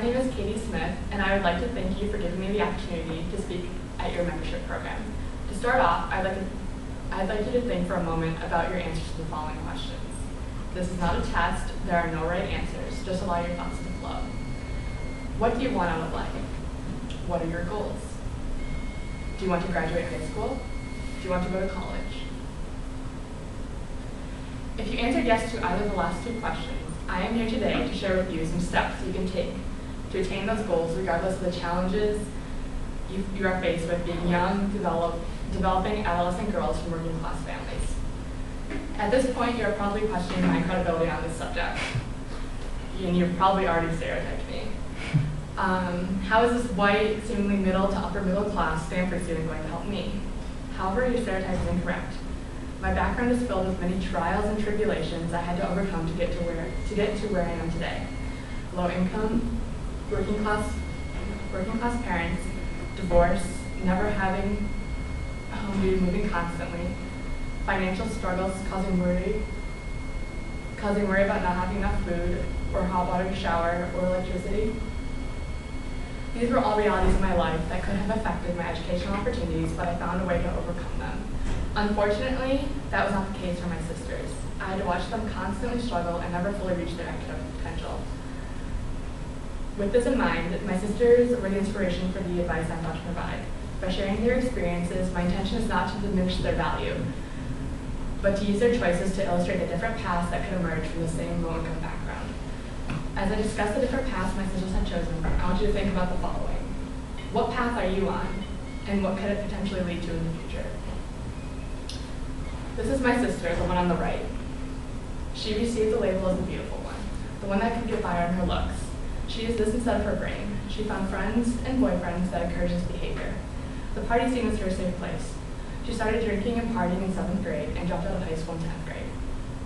name is Katie Smith, and I would like to thank you for giving me the opportunity to speak at your membership program. To start off, I'd like you to think for a moment about your answers to the following questions. This is not a test. There are no right answers. Just allow your thoughts to flow. What do you want out of life? What are your goals? Do you want to graduate high school? Do you want to go to college? If you answered yes to either of the last two questions, I am here today to share with you some steps you can take to attain those goals regardless of the challenges you are faced with being young, developing adolescent girls from working class families. At this point, you're probably questioning my credibility on this subject, and you've probably already stereotyped me. How is this white, seemingly middle to upper middle class Stanford student going to help me? However, your stereotype is incorrect. My background is filled with many trials and tribulations I had to overcome to get to where I am today. Low income, working class parents, divorce, never having a home due to moving constantly, financial struggles causing worry about not having enough food or hot water to shower or electricity. These were all realities in my life that could have affected my educational opportunities, but I found a way to overcome them. Unfortunately, that was not the case for my sisters. I had to watch them constantly struggle and never fully reach their academic potential. With this in mind, my sisters were the inspiration for the advice I'm about to provide. By sharing their experiences, my intention is not to diminish their value, but to use their choices to illustrate a different path that could emerge from the same low-income background. As I discuss the different paths my sisters have chosen, I want you to think about the following. What path are you on, and what could it potentially lead to in the future? This is my sister, the one on the right. She received the label as the beautiful one, the one that could get by on her looks. She used this instead of her brain. She found friends and boyfriends that encouraged this behavior. The party scene was her safe place. She started drinking and partying in 7th grade and dropped out of high school in 10th grade.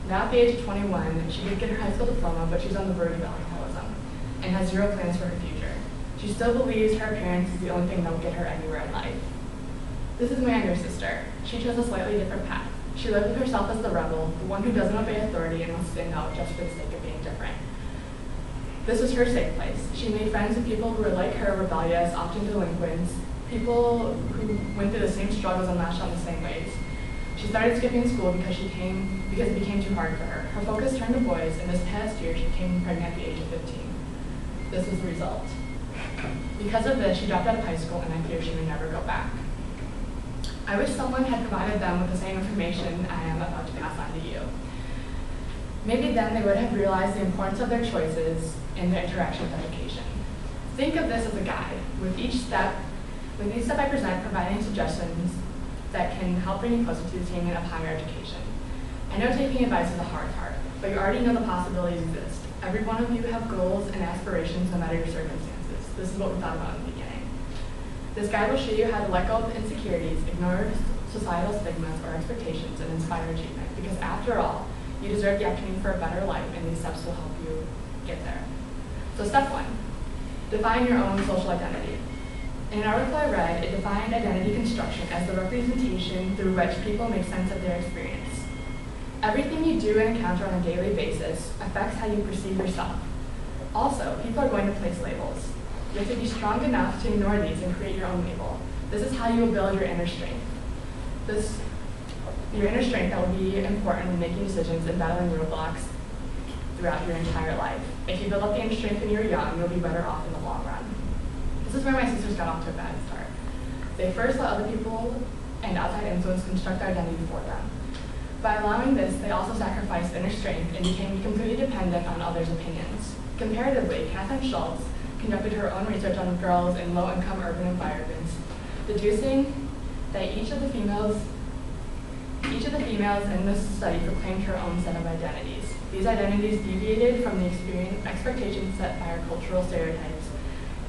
Now at the age of 21, she did get her high school diploma, but she's on the verge of alcoholism and has zero plans for her future. She still believes her appearance is the only thing that will get her anywhere in life. This is my younger sister. She chose a slightly different path. She labeled herself as the rebel, the one who doesn't obey authority and will stand out just for the sake of being different. This was her safe place. She made friends with people who were like her, rebellious, often delinquents, people who went through the same struggles and lashed out in the same ways. She started skipping school because it became too hard for her. Her focus turned to boys, and this past year she became pregnant at the age of 15. This was the result. Because of this, she dropped out of high school, and I fear she may never go back. I wish someone had provided them with the same information I am about to pass on to you. Maybe then they would have realized the importance of their choices in their interaction with education. Think of this as a guide, with each step I present providing suggestions that can help bring you closer to the attainment of higher education. I know taking advice is a hard part, but you already know the possibilities exist. Every one of you have goals and aspirations no matter your circumstances. This is what we thought about in the beginning. This guide will show you how to let go of insecurities, ignore societal stigmas or expectations, and inspire achievement. Because after all, you deserve the opportunity for a better life, and these steps will help you get there. So step 1, define your own social identity. In an article I read, it defined identity construction as the representation through which people make sense of their experience. Everything you do and encounter on a daily basis affects how you perceive yourself. Also, people are going to place labels. You have to be strong enough to ignore these and create your own label. This is how you will build your inner strength. Your inner strength that will be important in making decisions and battling roadblocks throughout your entire life. If you build up the inner strength when you're young, you'll be better off in the long run. This is where my sisters got off to a bad start. They first let other people and outside influence construct their identity for them. By allowing this, they also sacrificed inner strength and became completely dependent on others' opinions. Comparatively, Katherine Schultz conducted her own research on girls in low-income urban environments, deducing that each of the females in this study proclaimed her own set of identities. These identities deviated from the expectations set by our cultural stereotypes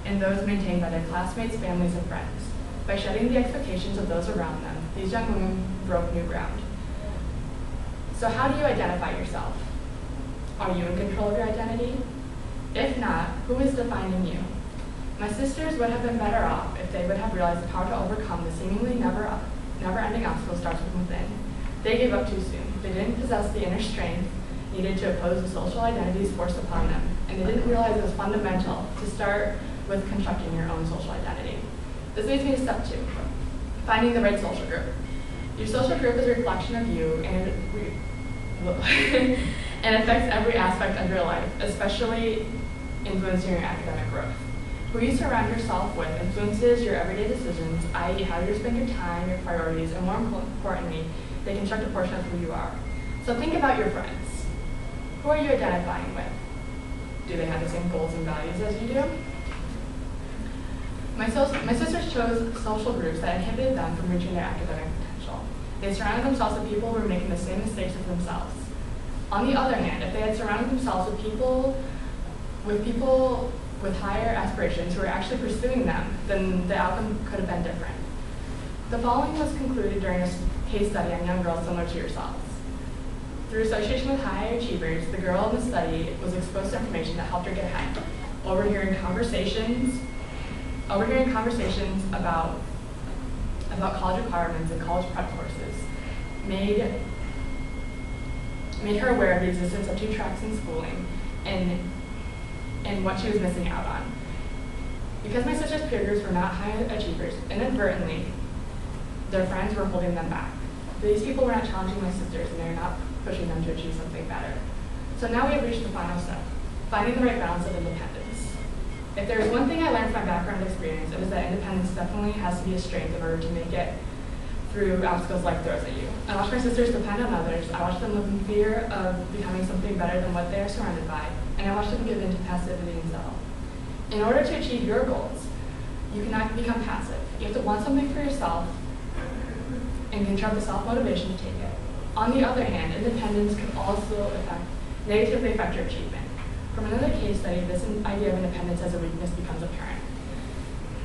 and those maintained by their classmates, families, and friends. By shedding the expectations of those around them, these young women broke new ground. So how do you identify yourself? Are you in control of your identity? If not, who is defining you? My sisters would have been better off if they would have realized the power to overcome the seemingly never-ending obstacle starts from within. They gave up too soon. They didn't possess the inner strength needed to oppose the social identities forced upon them, and they didn't realize it was fundamental to start with constructing your own social identity. This leads me to step 2, finding the right social group. Your social group is a reflection of you, and and affects every aspect of your life, especially influencing your academic growth. Who you surround yourself with influences your everyday decisions, i.e. how you spend your time, your priorities, and more importantly, they construct a portion of who you are. So think about your friends. Who are you identifying with? Do they have the same goals and values as you do? My sisters chose social groups that inhibited them from reaching their academic potential. They surrounded themselves with people who were making the same mistakes as themselves. On the other hand, if they had surrounded themselves with people with higher aspirations who were actually pursuing them, then the outcome could have been different. The following was concluded during a case study on young girls similar to yourselves. Through association with high achievers, the girl in the study was exposed to information that helped her get ahead. Overhearing conversations about college requirements and college prep courses made her aware of the existence of 2 tracks in schooling and what she was missing out on. Because my sister's peer groups were not high achievers, inadvertently, their friends were holding them back. These people were not challenging my sisters, and they were not pushing them to achieve something better. So now we have reached the final step, finding the right balance of independence. If there is one thing I learned from my background experience, it is that independence definitely has to be a strength in order to make it through obstacles life throws at you. I watch my sisters depend on others. I watch them live in fear of becoming something better than what they are surrounded by, and I watch them give in to passivity and settle. In order to achieve your goals, you cannot become passive. You have to want something for yourself and construct the self-motivation to take it. On the other hand, independence can also negatively affect your achievement. From another case study, this idea of independence as a weakness becomes apparent.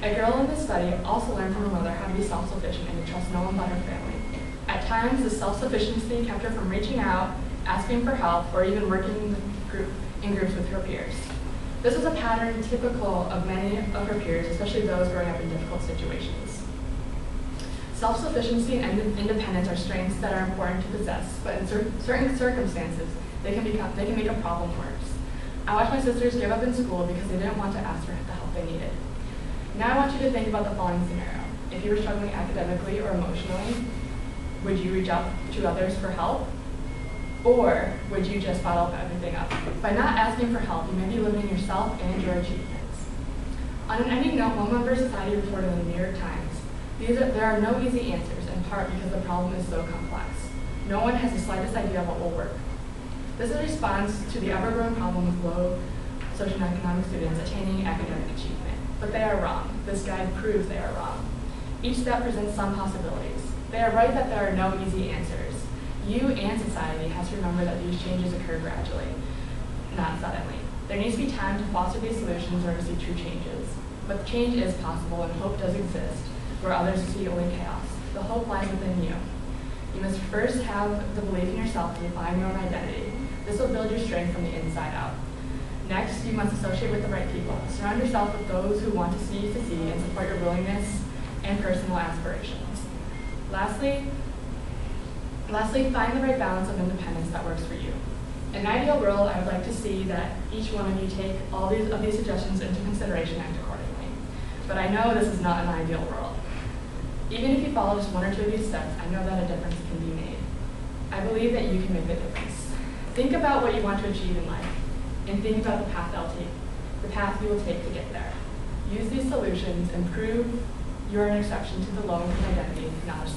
A girl in this study also learned from her mother how to be self-sufficient and to trust no one but her family. At times, this self-sufficiency kept her from reaching out, asking for help, or even working in groups with her peers. This was a pattern typical of many of her peers, especially those growing up in difficult situations. Self-sufficiency and independence are strengths that are important to possess, but in certain circumstances, they can make a problem worse. I watched my sisters give up in school because they didn't want to ask for the help they needed. Now I want you to think about the following scenario. If you were struggling academically or emotionally, would you reach out to others for help? Or would you just bottle everything up? By not asking for help, you may be limiting yourself and your achievements. On an ending note, one member of society reported in the New York Times, there are no easy answers, in part because the problem is so complex. No one has the slightest idea of what will work. This is a response to the ever-growing problem with low socioeconomic students attaining academic achievement. But they are wrong. This guide proves they are wrong. Each step presents some possibilities. They are right that there are no easy answers. You and society has to remember that these changes occur gradually, not suddenly. There needs to be time to foster these solutions or to see true changes. But change is possible and hope does exist, where others see only chaos. The hope lies within you. You must first have the belief in yourself to define your own identity. This will build your strength from the inside out. Next, you must associate with the right people. Surround yourself with those who want to see you succeed and support your willingness and personal aspirations. Lastly, find the right balance of independence that works for you. In an ideal world, I would like to see that each one of you take all of these suggestions into consideration and act accordingly. But I know this is not an ideal world. Even if you follow just 1 or 2 of these steps, I know that a difference can be made. I believe that you can make a difference. Think about what you want to achieve in life, and think about the path you will take to get there. Use these solutions and prove you are an exception to the low-income identity, not a